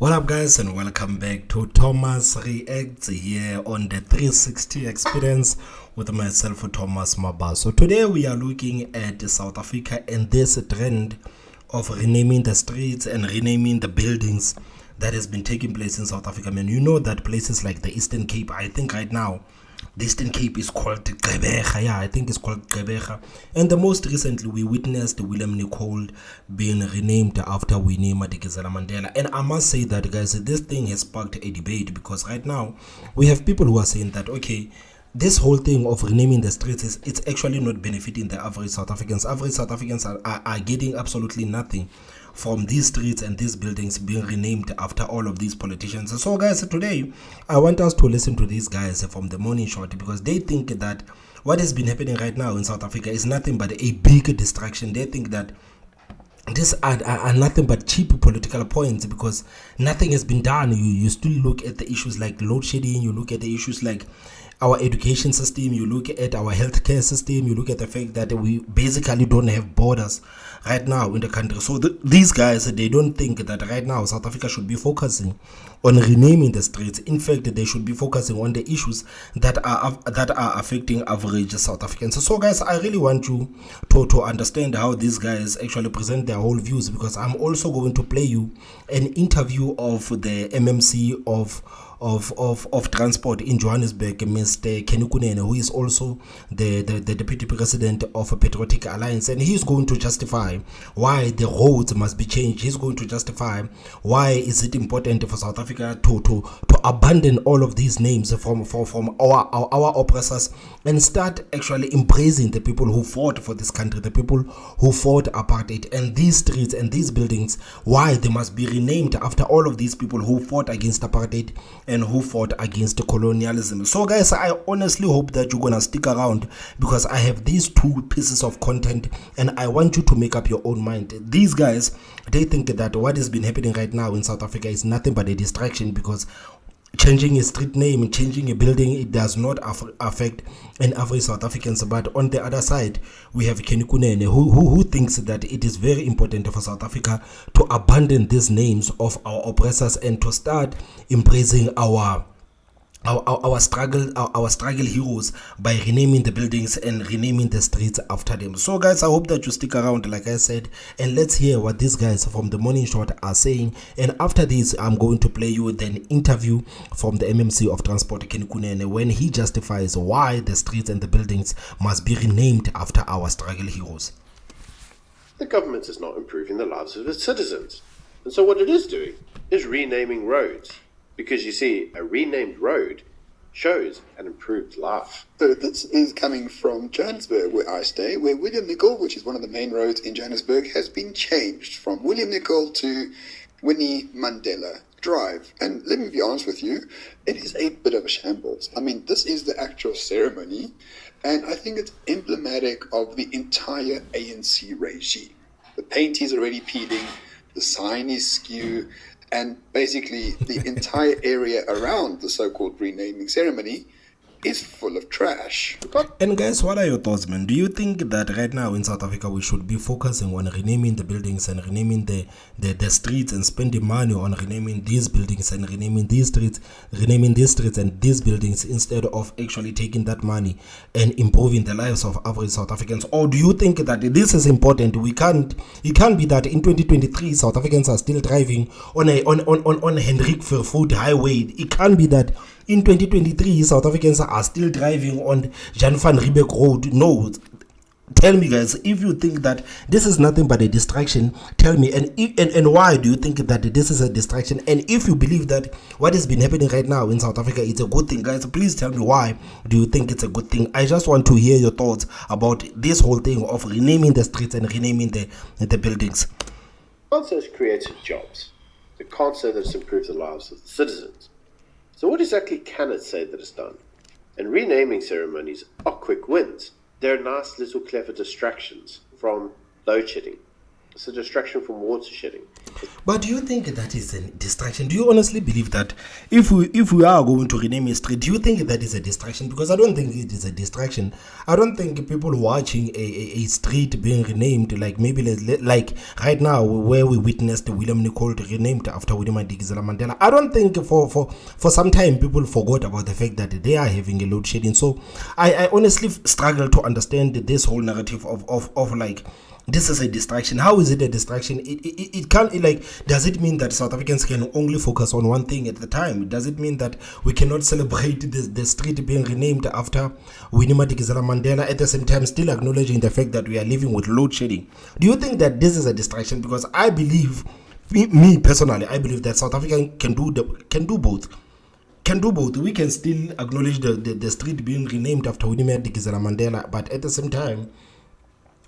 What up, guys, and welcome back to Thomas Reacts here on the 360 experience with myself, Thomas Maba. So today we are looking at South Africa and this trend of renaming the streets and renaming the buildings that has been taking place in South Africa. Man, you know that places like the Eastern Cape, I think right now the Eastern Cape is called Gqeberha. Yeah, I think it's called Gqeberha. And the most recently, we witnessed William Nicol being renamed after Winnie Mandela. And I must say that, guys, this thing has sparked a debate because right now we have people who are saying that, okay, this whole thing of renaming the streets it's actually not benefiting the average South Africans. Average South Africans are getting absolutely nothing from these streets and these buildings being renamed after all of these politicians. So guys, today I want us to listen to these guys from the Morning Shot because they think that what has been happening right now in South Africa is nothing but a big distraction. They think that these are nothing but cheap political points because nothing has been done. You still look at the issues like load shedding, you look at the issues like our education system, you look at our healthcare system, you look at the fact that we basically don't have borders right now in the country. So these guys, they don't think that right now South Africa should be focusing on renaming the streets. In fact, they should be focusing on the issues that are affecting average South Africans. So guys, I really want you to understand how these guys actually present their whole views, because I'm also going to play you an interview of the MMC of transport in Johannesburg, Mr. Kunene, who is also the deputy president of a Patriotic Alliance, and he's going to justify why the roads must be changed. He's going to justify why is it important for South Africa to abandon all of these names from our oppressors and start actually embracing the people who fought for this country, the people who fought apartheid, and these streets and these buildings, why they must be renamed after all of these people who fought against apartheid and who fought against colonialism. So guys, I honestly hope that you're gonna stick around because I have these two pieces of content and I want you to make up your own mind. These guys, they think that what has been happening right now in South Africa is nothing but a distraction because changing a street name, changing a building, it does not affect an average South Africans. But on the other side, we have Kunene who thinks that it is very important for South Africa to abandon these names of our oppressors and to start embracing our struggle heroes by renaming the buildings and renaming the streets after them. So guys, I hope that you stick around like I said, and let's hear what these guys from the Morning Shot are saying. And after this, I'm going to play you an interview from the MMC of Transport Kunene when he justifies why the streets and the buildings must be renamed after our struggle heroes. The government is not improving the lives of its citizens, and so what it is doing is renaming roads. Because you see, a renamed road shows an improved life. So this is coming from Johannesburg, where I stay, where William Nicol, which is one of the main roads in Johannesburg, has been changed from William Nicol to Winnie Mandela Drive. And let me be honest with you, it is a bit of a shambles. I mean, this is the actual ceremony, and I think it's emblematic of the entire ANC regime. The paint is already peeling, the sign is skew, and basically the entire area around the so-called renaming ceremony is full of trash. And guys, what are your thoughts, man? Do you think that right now in South Africa we should be focusing on renaming the buildings and renaming the streets and spending money on renaming these buildings and renaming these streets and these buildings instead of actually taking that money and improving the lives of average South Africans? Or do you think that this is important? It can't be that in 2023 South Africans are still driving on Hendrik Vervoet Highway. It can't be that in 2023 South Africans are still driving on Jan van Riebeeck Road. No, tell me guys, if you think that this is nothing but a distraction, tell me, and why do you think that this is a distraction? And if you believe that what has been happening right now in South Africa is a good thing, guys, please tell me why do you think it's a good thing. I just want to hear your thoughts about this whole thing of renaming the streets and renaming the buildings. Can't say it's created jobs. It can't say that it's improved the lives of the citizens. So what exactly can it say that it's done? And renaming ceremonies are quick wins. They're nice little clever distractions from load shedding. It's a distraction from watershedding. But do you think that is a distraction? Do you honestly believe that if we are going to rename a street, do you think that is a distraction? Because I don't think it is a distraction. I don't think people watching a street being renamed, like maybe like right now where we witnessed William Nicol renamed after Winnie Mandela Mandela. I don't think for some time people forgot about the fact that they are having a load shedding. So I honestly struggle to understand this whole narrative of like, this is a distraction. How is it a distraction? It can't, like, does it mean that South Africans can only focus on one thing at the time? Does it mean that we cannot celebrate the street being renamed after Winnie Mandela Mandela, at the same time still acknowledging the fact that we are living with load shedding? Do you think that this is a distraction? Because I believe, me personally, I believe that South Africa can do both. We can still acknowledge the street being renamed after Winnie Mandela Mandela, but at the same time,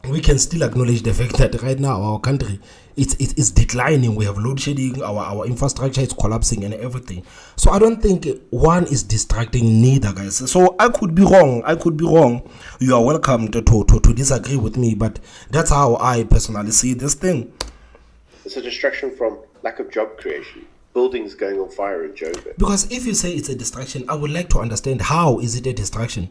we can still acknowledge the fact that right now our country it's declining. We have load shedding, our infrastructure is collapsing and everything. So I don't think one is distracting neither, guys. So I could be wrong. You are welcome to disagree with me, but that's how I personally see this thing. It's a distraction from lack of job creation. Buildings going on fire in Joburg. Because if you say it's a distraction, I would like to understand, how is it a distraction?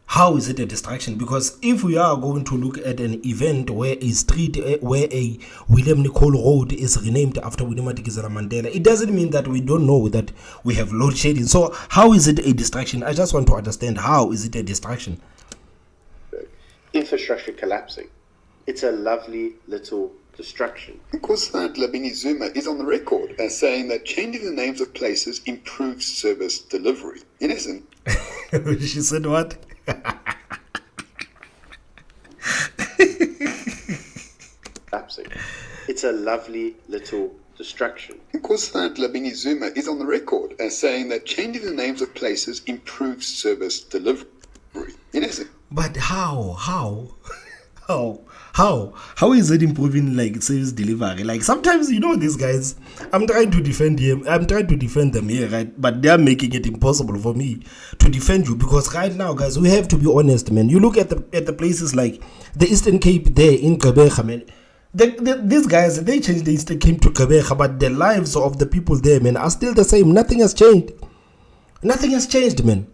How is it a distraction? Because if we are going to look at an event where a street, where a William Nicol Road is renamed after Winnie Mandela Mandela, it doesn't mean that we don't know that we have load shedding. So how is it a distraction? I just want to understand, how is it a distraction? Infrastructure collapsing. It's a lovely little distraction. Of course, Zuma is on the record as saying that changing the names of places improves service delivery. In essence, she said what? Collapsing. It's a lovely little distraction. Of course, Zuma is on the record as saying that changing the names of places improves service delivery. In essence. But how is it improving, like, service delivery? Like, sometimes, these guys, I'm trying to defend them here, right? But they're making it impossible for me to defend you, because right now, guys, we have to be honest, man. You look at the places like the Eastern Cape there in Gqeberha, man. These guys, they changed the Eastern Cape to Gqeberha, but the lives of the people there, man, are still the same. Nothing has changed. Nothing has changed, man.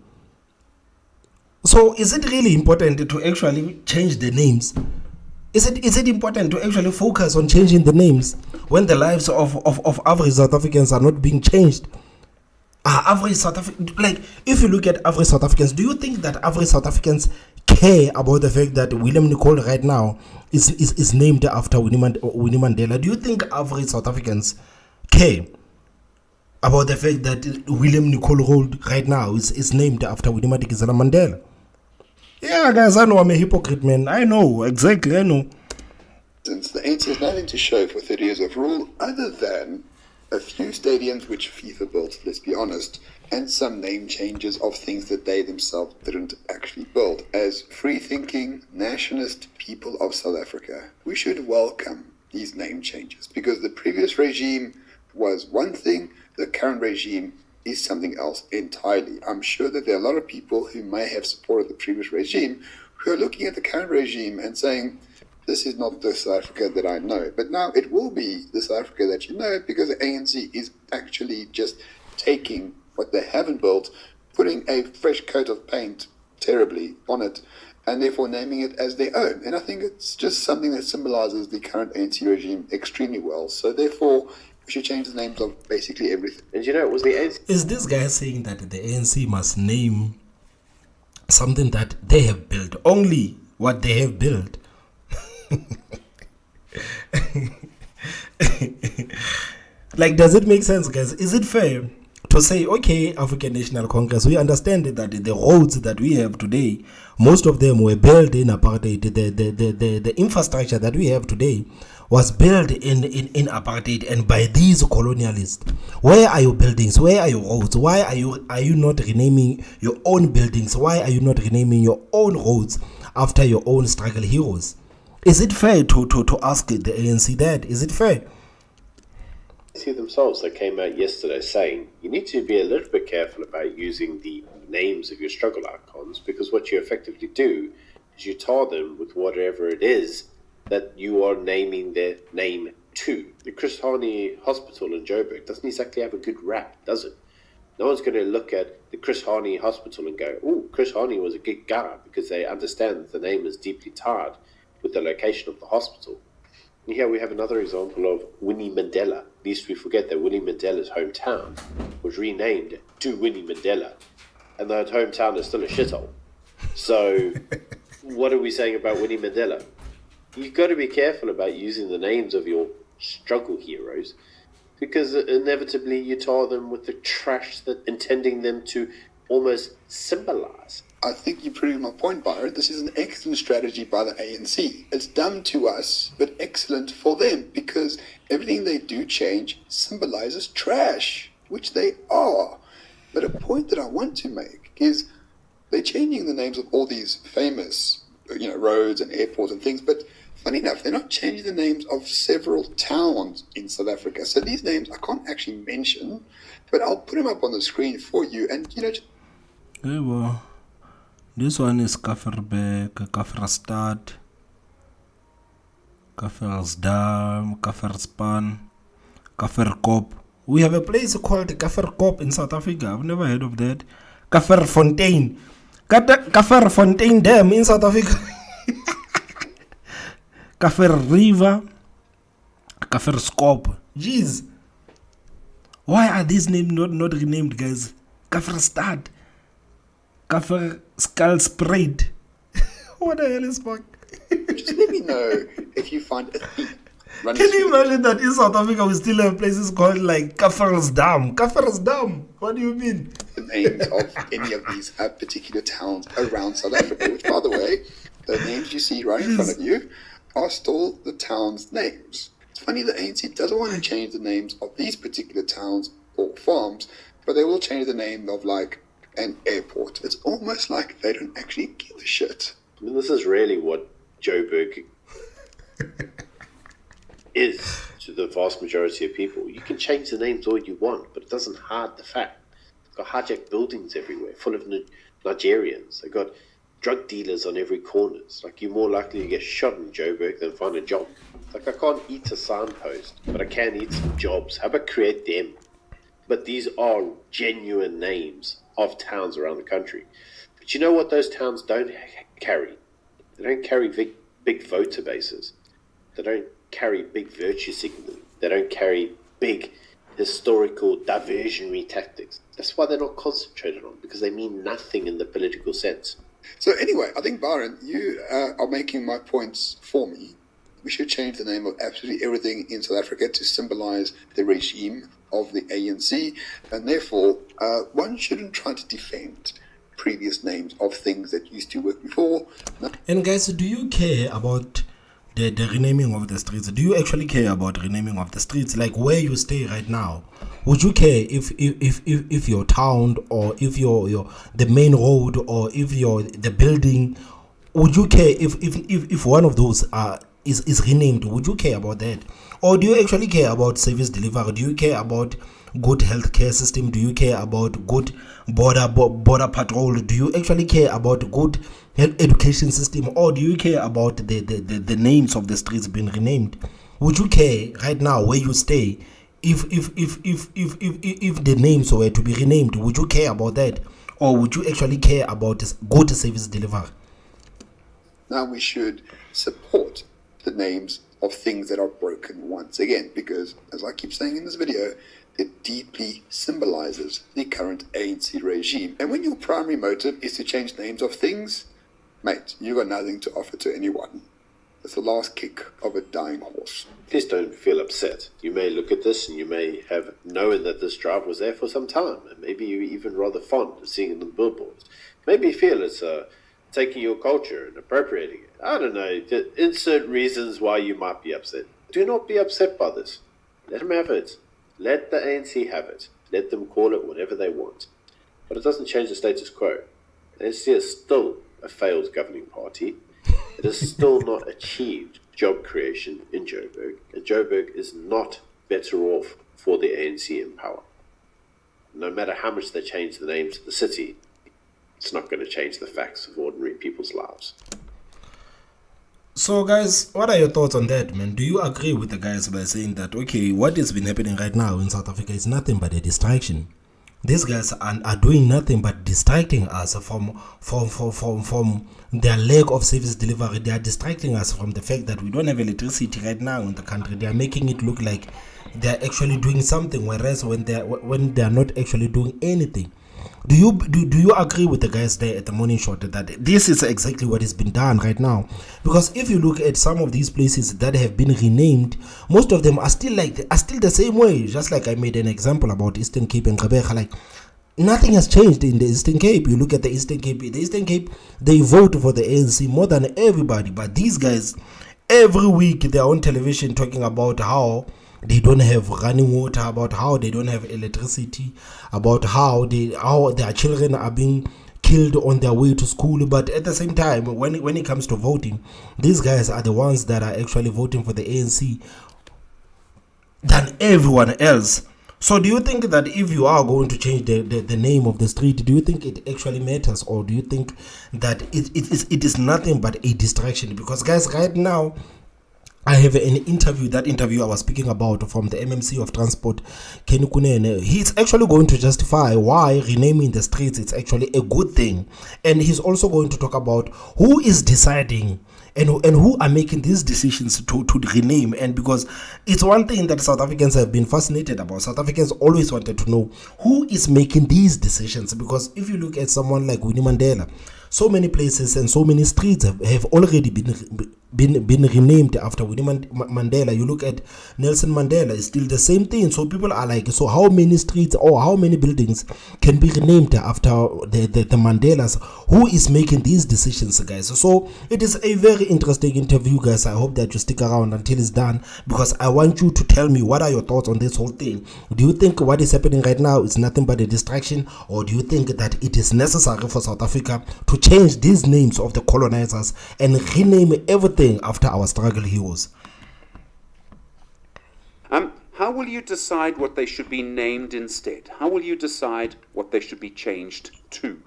So is it really important to actually change the names? Is it important to actually focus on changing the names when the lives of average South Africans are not being changed? Average South Africans, like, if you look at average South Africans, do you think that average South Africans care about the fact that William Nicol right now is named after Winnie Mandela? Do you think average South Africans care about the fact that William Nicol Road right now is named after Winnie Mandela Mandela? Yeah, guys, I know I'm a hypocrite, man. I know, exactly, I know. Since the ANC has nothing to show for 30 years of rule other than a few stadiums which FIFA built, let's be honest, and some name changes of things that they themselves didn't actually build. As free-thinking, nationalist people of South Africa, we should welcome these name changes, because the previous regime was one thing, the current regime is something else entirely. I'm sure that there are a lot of people who may have supported the previous regime who are looking at the current regime and saying, this is not the South Africa that I know. But now it will be the South Africa that you know, because the ANC is actually just taking what they haven't built, putting a fresh coat of paint terribly on it, and therefore naming it as their own. And I think it's just something that symbolizes the current ANC regime extremely well. So therefore, we should change the names of basically everything. And it was the ANC. Is this guy saying that the ANC must name something that they have built, only what they have built? Like, does it make sense, guys? Is it fair to say, okay, African National Congress, we understand that the roads that we have today, most of them were built in apartheid. The infrastructure that we have today was built in apartheid and by these colonialists. Where are your buildings? Where are your roads? Why are you not renaming your own buildings? Why are you not renaming your own roads after your own struggle heroes? Is it fair to ask the ANC that? Is it fair? See themselves, they came out yesterday saying you need to be a little bit careful about using the names of your struggle icons, because what you effectively do is you tar them with whatever it is that you are naming their name to. The Chris Hani Hospital in Joburg doesn't exactly have a good rap, does it? No one's going to look at the Chris Hani Hospital and go, "Oh, Chris Hani was a good guy," because they understand that the name is deeply tied with the location of the hospital. And here we have another example of Winnie Mandela. Least we forget that Winnie Mandela's hometown was renamed to Winnie Mandela, and that hometown is still a shithole. So, what are we saying about Winnie Mandela? You've got to be careful about using the names of your struggle heroes, because inevitably you tar them with the trash that intending them to almost symbolize. I think you proved my point, Byron. This is an excellent strategy by the ANC. It's dumb to us, but excellent for them, because everything they do change symbolizes trash, which they are. But a point that I want to make is they're changing the names of all these famous, roads and airports and things, but funny enough, they're not changing the names of several towns in South Africa. So these names I can't actually mention, but I'll put them up on the screen for you. And, Hey, well, this one is Kafferbeek, Kafferstad, Kaffersdam, Kafferspan, Kafferkop. We have a place called Kafferkop in South Africa. I've never heard of that. Kafferfontein. Kafferfontein Dam in South Africa. Kaffer River, Kafferskop. Jeez. Why are these names not renamed, guys? Kafferstad. Kaffer Skull Spread. What the hell is fuck? Just let me know if you find a theme. Can you imagine that in South Africa we still have places called like Kaffersdam? Kaffersdam. What do you mean? The names of any of these particular towns around South Africa, which, by the way, the names you see right in front of you are still the towns' names. It's funny the ANC doesn't want to change the names of these particular towns or farms, but they will change the name of like an airport. It's almost like they don't actually give a shit. I mean, this is really what Joburg is to the vast majority of people. You can change the names all you want, but it doesn't hide the fact. They've got hijacked buildings everywhere, full of Nigerians. They've got drug dealers on every corner. It's like you're more likely to get shot in Joburg than find a job. Like, I can't eat a signpost, but I can eat some jobs. How about create them? But these are genuine names of towns around the country. But you know what those towns don't carry? They don't carry big voter bases. They don't carry big virtue signaling. They don't carry big historical diversionary tactics. That's why they're not concentrated on, because they mean nothing in the political sense. So anyway, I think, Byron, you are making my points for me. We should change the name of absolutely everything in South Africa to symbolize the regime of the ANC, and therefore one shouldn't try to defend previous names of things that used to work before. No. And guys, do you care about the renaming of the streets? Do you actually care about renaming of the streets? Like where you stay right now, would you care if your town, or if your the main road, or if the building, would you care if one of those is renamed? Would you care about that? Or do you actually care about service delivery? Do you care about good healthcare system? Do you care about good border patrol? Do you actually care about good education system? Or do you care about the names of the streets being renamed? Would you care right now where you stay if the names were to be renamed? Would you care about that? Or would you actually care about good service delivery? Now we should support the names of things that are broken once again, because, as I keep saying in this video, it deeply symbolizes the current ANC regime. And when your primary motive is to change names of things, mate, you got nothing to offer to anyone. It's the last kick of a dying horse. Please don't feel upset. You may look at this and you may have known that this drive was there for some time, and maybe you're even rather fond of seeing it on billboards. Maybe you feel it's taking your culture and appropriating it. I don't know, insert reasons why you might be upset. Do not be upset by this. Let them have it. Let the ANC have it. Let them call it whatever they want. But it doesn't change the status quo. The ANC is still a failed governing party. It has still not achieved job creation in Joburg, and Joburg is not better off for the ANC in power. No matter how much they change the names of the city, it's not going to change the facts of ordinary people's lives. So, guys, what are your thoughts on that, man? Do you agree with the guys by saying that, okay, what has been happening right now in South Africa is nothing but a distraction? These guys are doing nothing but distracting us from their lack of service delivery. They are distracting us from the fact that we don't have electricity right now in the country. They are making it look like they are actually doing something, whereas when they are not actually doing anything. Do you agree with the guys there at the morning shot that this is exactly what has been done right now? Because if you look at some of these places that have been renamed, most of them are still the same way. Just like I made an example about Eastern Cape and Gqeberha, like nothing has changed in the Eastern Cape. You look at the Eastern Cape, they vote for the ANC more than everybody. But these guys, every week they're on television talking about how they don't have running water, about how they don't have electricity, about how their children are being killed on their way to school. But at the same time, when it comes to voting, these guys are the ones that are actually voting for the ANC than everyone else. So do you think that if you are going to change the name of the street, do you think it actually matters, or do you think that it is nothing but a distraction? Because guys, right now I have an interview, that interview I was speaking about from the MMC of Transport, Kunene. He's actually going to justify why renaming the streets is actually a good thing. And he's also going to talk about who is deciding and who are making these decisions to rename. And because it's one thing that South Africans have been fascinated about. South Africans always wanted to know who is making these decisions. Because if you look at someone like Winnie Mandela, so many places and so many streets have already been renamed after Winnie Mandela. You look at Nelson Mandela, it's still the same thing. So people are like, so how many streets or how many buildings can be renamed after the Mandelas? Who is making these decisions, guys? So it is a very interesting interview, guys. I hope that you stick around until it's done, because I want you to tell me what are your thoughts on this whole thing. Do you think what is happening right now is nothing but a distraction, or do you think that it is necessary for South Africa to change these names of the colonizers and rename everything after our struggle heroes? How will you decide what they should be named instead? How will you decide what they should be changed to?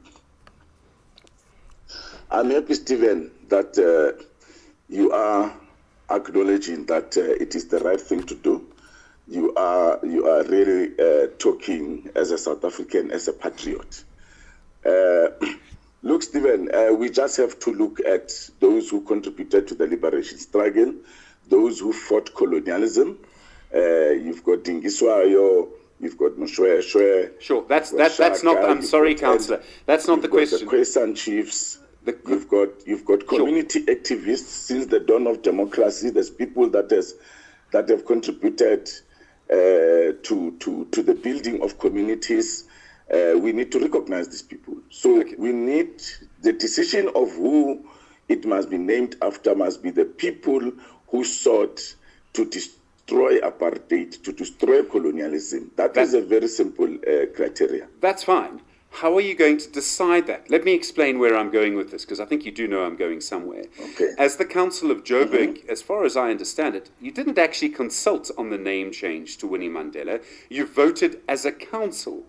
I'm happy, Stephen, that you are acknowledging that it is the right thing to do. You are really talking as a South African, as a patriot. Look, Stephen, we just have to look at those who contributed to the liberation struggle, those who fought colonialism. You've got Dingiswayo, you've got Moshwe. Sure, that's not. I'm sorry, Councillor. That's not the question. The Khoisan chiefs. You've got community activists since the dawn of democracy. There's people that have contributed to the building of communities. We need to recognize these people. So we need the decision of who it must be named after must be the people who sought to destroy apartheid, to destroy colonialism. That is a very simple criteria. That's fine. How are you going to decide that? Let me explain where I'm going with this, because I think you do know I'm going somewhere. Okay. As the Council of Joburg, as far as I understand it, you didn't actually consult on the name change to Winnie Mandela. You voted as a council.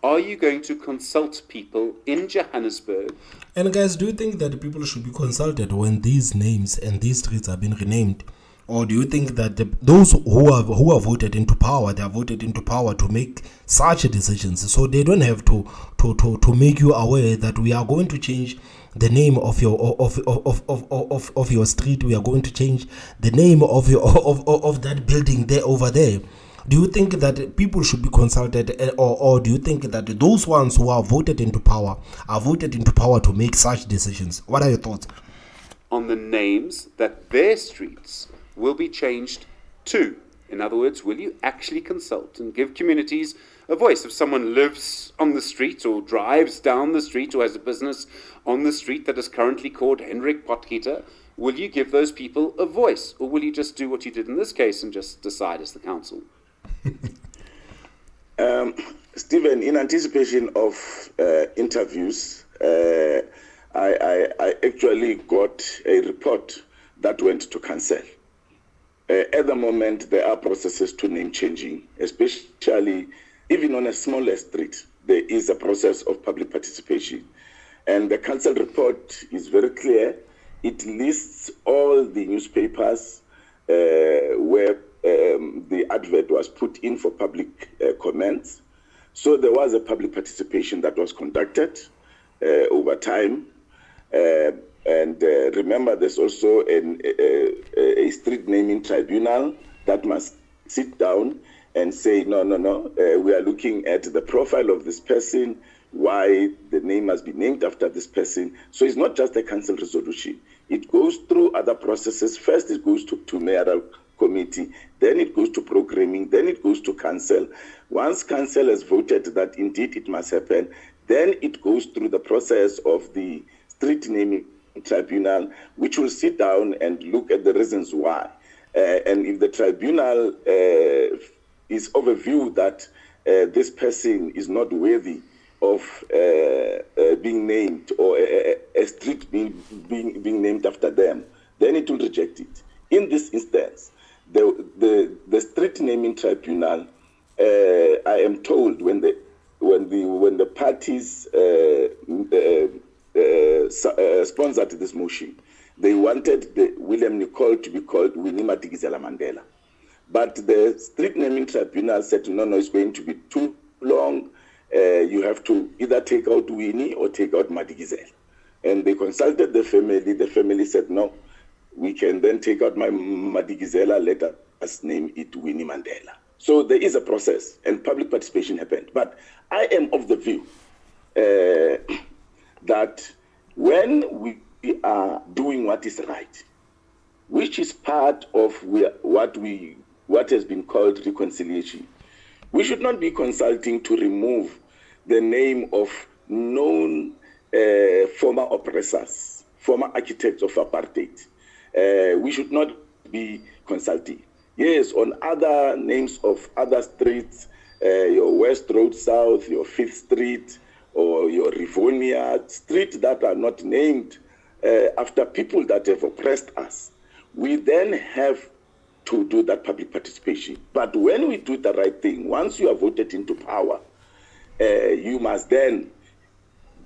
Are you going to consult people in Johannesburg? And guys, do you think that people should be consulted when these names and these streets are being renamed? Or do you think that those who are voted into power, they are voted into power to make such decisions, so they don't have to make you aware that we are going to change the name of your street, we are going to change the name of that building there over there? Do you think that people should be consulted, or do you think that those ones who are voted into power are voted into power to make such decisions? What are your thoughts on the names that their streets will be changed to? In other words, will you actually consult and give communities a voice? If someone lives on the street or drives down the street or has a business on the street that is currently called Hendrik Potgieter, will you give those people a voice? Or will you just do what you did in this case and just decide as the council? Stephen, in anticipation of interviews, I actually got a report that went to council. At the moment, there are processes to name changing, especially even on a smaller street. There is a process of public participation. And the council report is very clear. it lists all the newspapers where the advert was put in for public comments. So there was a public participation that was conducted over time. And remember, there's also a street naming tribunal that must sit down and say, no, we are looking at the profile of this person, why the name must be named after this person. So it's not just a council resolution. It goes through other processes. First, it goes to mayoral committee, then it goes to programming, then it goes to council. Once council has voted that indeed it must happen, then it goes through the process of the street naming tribunal, which will sit down and look at the reasons why. And if the tribunal is of a view that this person is not worthy of being named, or a street being named after them, then it will reject it. In this instance, the street naming tribunal, I am told, when the parties sponsored this motion, they wanted the William Nicol to be called Winnie Mandela. But the street naming tribunal said, no, it's going to be too long. You have to either take out Winnie or take out Madikizela. And they consulted the family. The family said, no, we can then take out my Madikizela, let us name it Winnie Mandela. So there is a process, and public participation happened. But I am of the view that when we are doing what is right, which is part of what has been called reconciliation, we should not be consulting to remove the name of known former oppressors, former architects of apartheid. We should not be consulting. Yes, on other names of other streets, your West Road South, your 5th Street, or your Rivonia Street, that are not named after people that have oppressed us, we then have to do that public participation. But when we do the right thing, once you are voted into power, you must then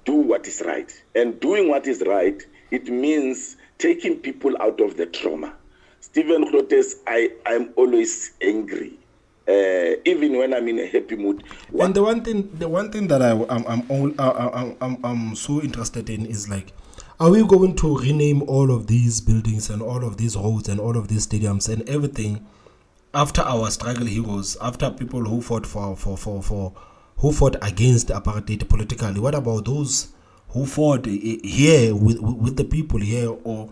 do what is right. And doing what is right, it means taking people out of the trauma. Stephen Grotes, I'm always angry, even when I'm in a happy mood. And the one thing that I'm so interested in is, like, are we going to rename all of these buildings and all of these roads and all of these stadiums and everything after our struggle heroes, after people who fought who fought against apartheid politically? What about those who fought here with the people here, or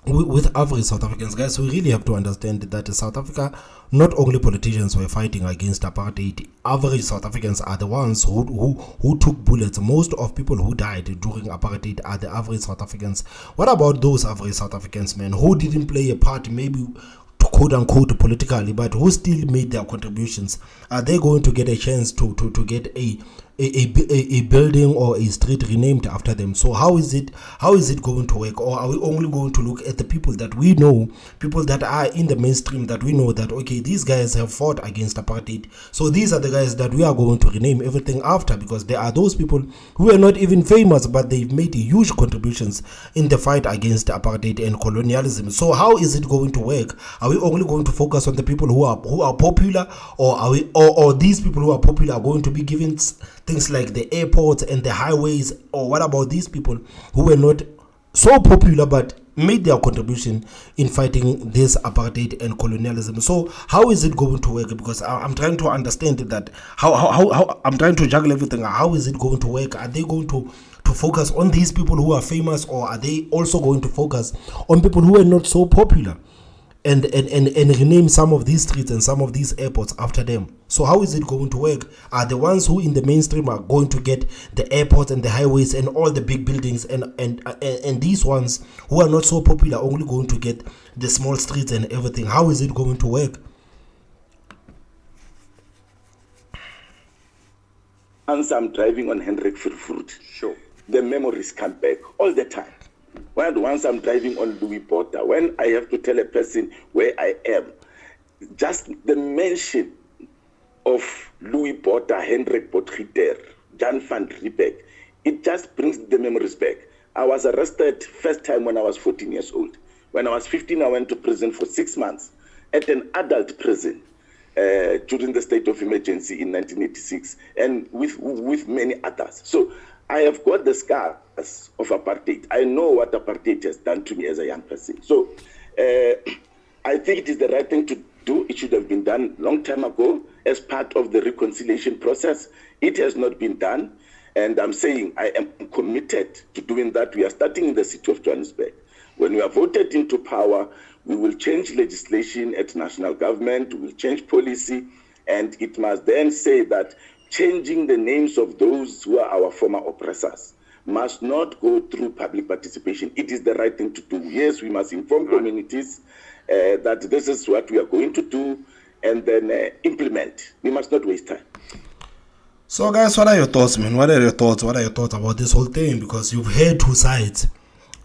with average South Africans? Guys, we really have to understand that in South Africa, not only politicians were fighting against apartheid. Average South Africans are the ones who took bullets. Most of people who died during apartheid are the average South Africans. What about those average South Africans, man, who didn't play a part, maybe quote unquote politically, but who still made their contributions? Are they going to get a chance to get a building or a street renamed after them? So how is it going to work? Or are we only going to look at the people that we know, people that are in the mainstream, that we know that, okay, these guys have fought against apartheid, so these are the guys that we are going to rename everything after? Because there are those people who are not even famous, but they've made huge contributions in the fight against apartheid and colonialism. So how is it going to work? Are we only going to focus on the people who are popular, or these people who are popular are going to be given things like the airports and the highways? Or what about these people who were not so popular but made their contribution in fighting this apartheid and colonialism? So how is it going to work? Because I'm trying to understand that, how I'm trying to juggle everything. How is it going to work? Are they going to focus on these people who are famous, or are they also going to focus on people who are not so popular and rename some of these streets and some of these airports after them? So how is it going to work? Are the ones who in the mainstream are going to get the airports and the highways and all the big buildings, and these ones who are not so popular only going to get the small streets and everything? How is it going to work? Once I'm driving on Hendrik Vervoerd, Sure. the memories come back all the time. Once I'm driving on Louis Porter, when I have to tell a person where I am, just the mention of Louis Porter, Hendrik Potgieter, Jan van Riebeck, it just brings the memories back. I was arrested first time when I was 14 years old. When I was 15, I went to prison for 6 months at an adult prison during the state of emergency in 1986, and with many others. So I have got the scars of apartheid. I know what apartheid has done to me as a young person. So I think it is the right thing to do. It should have been done long time ago as part of the reconciliation process. It has not been done, and I'm saying I am committed to doing that. We are starting in the city of Johannesburg. When we are voted into power, we will change legislation at national government, we will change policy, and it must then say that changing the names of those who are our former oppressors must not go through public participation. It is the right thing to do. Yes, we must inform communities that this is what we are going to do, and then implement. We must not waste time. So guys, what are your thoughts, man? What are your thoughts about this whole thing? Because you've heard two sides.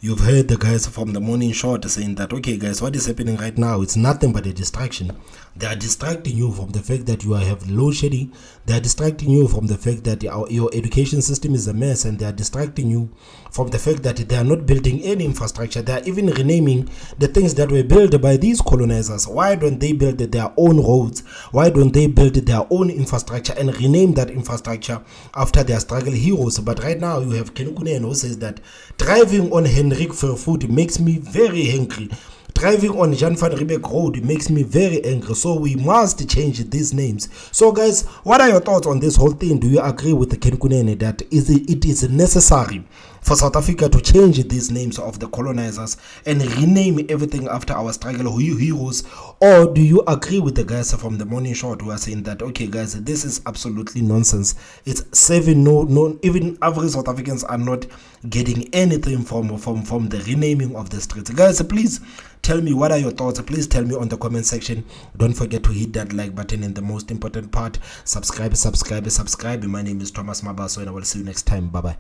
You've heard the guys from the morning short saying that, okay guys, what is happening right now, it's nothing but a distraction. They are distracting you from the fact that you have load shedding. They are distracting you from the fact that your education system is a mess, and they are distracting you from the fact that they are not building any infrastructure. They are even renaming the things that were built by these colonizers. Why don't they build their own roads? Why don't they build their own infrastructure and rename that infrastructure after their struggle heroes? But right now you have Kunene who says that driving on Hendrik Vervoet makes me very angry. Driving on Jan van Riebeeck Road makes me very angry. So we must change these names. So guys, what are your thoughts on this whole thing? Do you agree with the Kunene that it is necessary for South Africa to change these names of the colonizers and rename everything after our struggle heroes? Or do you agree with the guys from the morning short who are saying that, okay guys, this is absolutely nonsense. It's saving no even average South Africans are not getting anything from the renaming of the streets. Guys, please tell me, what are your thoughts? Please tell me on the comment section. Don't forget to hit that like button, and the most important part, subscribe. My name is Thomas Mabaso, and I will see you next time. Bye bye.